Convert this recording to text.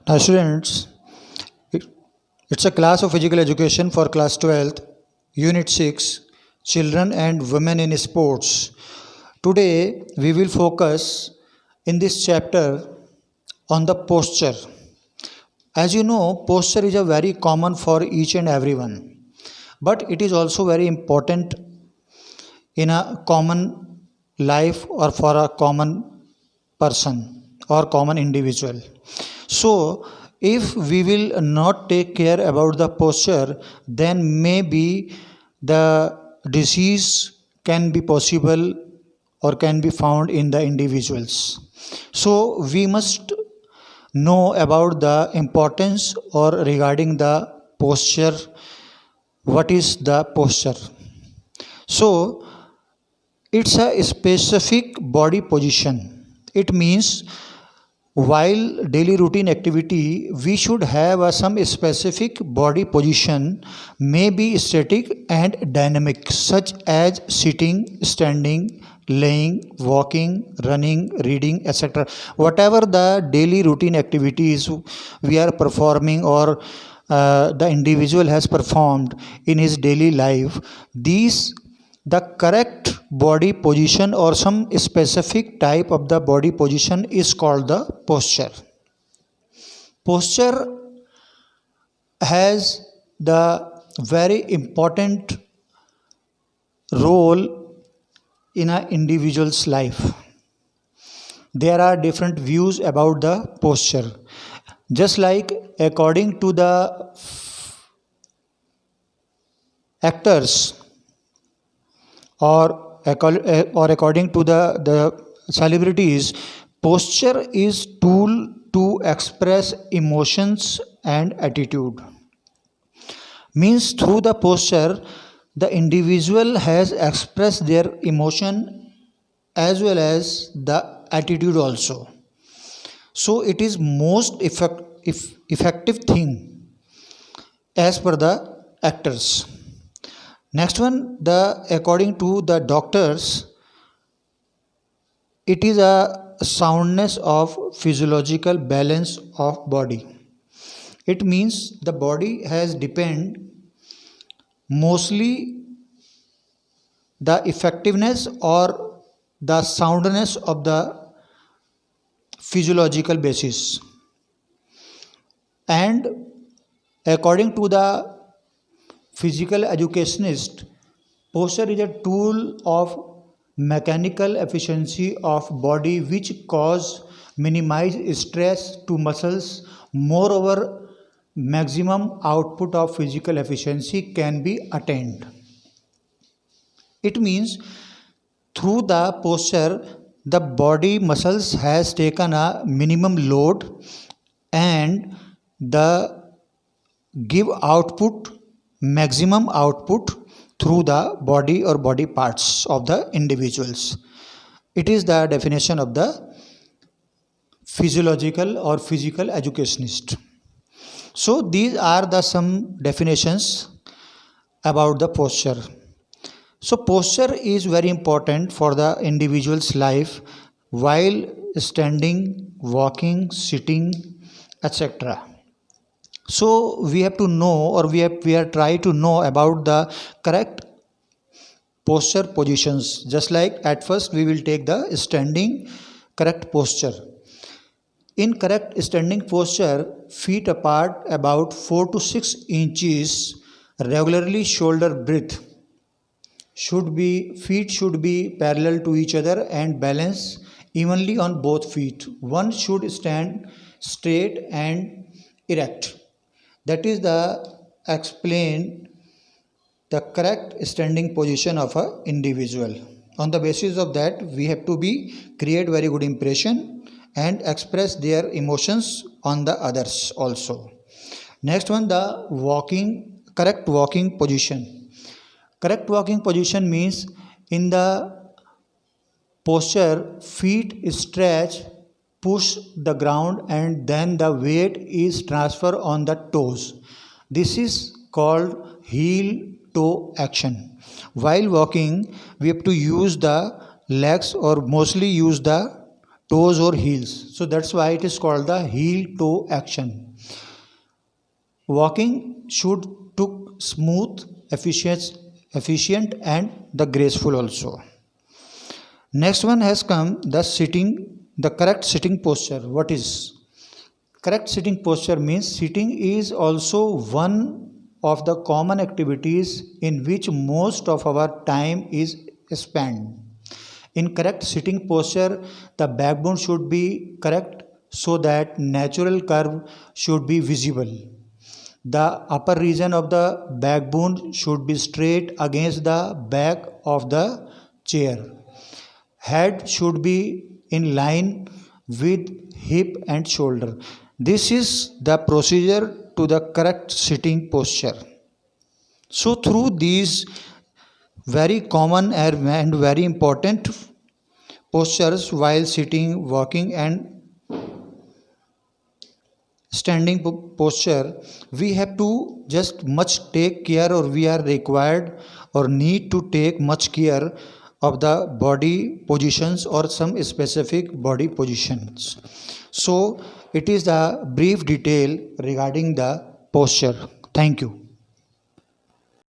Now, students, it- it's a class of physical education for class 12th, Unit 6, Children and Women in Sports. Today, we will focus in this chapter on the posture. As you know, posture is a very common for each and everyone, but it is also very important in a common life or for a common person or common individual. So, if we will not take care about the posture, then maybe the disease can be possible or can be found in the individuals. So, we must know about the importance or regarding the posture. What is the posture? So, it's a specific body position. It means while daily routine activity, we should have some specific body position, may be static and dynamic, such as sitting, standing, laying, walking, running, reading, etc. Whatever the daily routine activities we are performing or the individual has performed in his daily life, these the correct body position or some specific type of the body position is called the posture. Posture has the very important role in an individual's life. There are different views about the posture. Just like according to the actors or according to the celebrities, posture is tool to express emotions and attitude. Means through the posture, the individual has expressed their emotion as well as the attitude also. So it is most effective thing as per the actors. Next one, according to the doctors, it is a soundness of physiological balance of body. It means the body has depend mostly the effectiveness or the soundness of the physiological basis. And according to the physical educationist, posture is a tool of mechanical efficiency of body which cause minimize stress to muscles. Moreover, maximum output of physical efficiency can be attained. It means through the posture, the body muscles has taken a minimum load and the give output, maximum output through the body or body parts of the individuals. It is the definition of the physiological or physical educationist. So these are the some definitions about the posture. So posture is very important for the individual's life while standing, walking, sitting, etc. So we have to know or we are try to know about the correct posture positions. Just like at first we will take the standing correct posture. In correct standing posture, feet apart about 4 to 6 inches, regularly shoulder breadth. Feet should be parallel to each other and balance evenly on both feet. One should stand straight and erect. That is the explain the correct standing position of a individual. On the basis of that, we have to be create very good impression and express their emotions on the others also. Next one, the correct walking position. Correct walking position means in the posture, feet stretch, push the ground, and then the weight is transferred on the toes. This is called heel toe action. While walking, we have to use the legs or mostly use the toes or heels. So that's why it is called the heel toe action. Walking should look smooth, efficient and the graceful also. Next one has come the correct sitting posture. What is correct sitting posture? Means sitting is also one of the common activities in which most of our time is spent. In correct sitting posture, the backbone should be correct so that natural curve should be visible. The upper region of the backbone should be straight against the back of the chair. Head should be in line with hip and shoulder. This is the procedure to the correct sitting posture. So through these very common and very important postures while sitting, walking and standing posture, we have to just much take care, or we are required or need to take much care of the body positions or some specific body positions. So it is the brief detail regarding the posture. Thank you.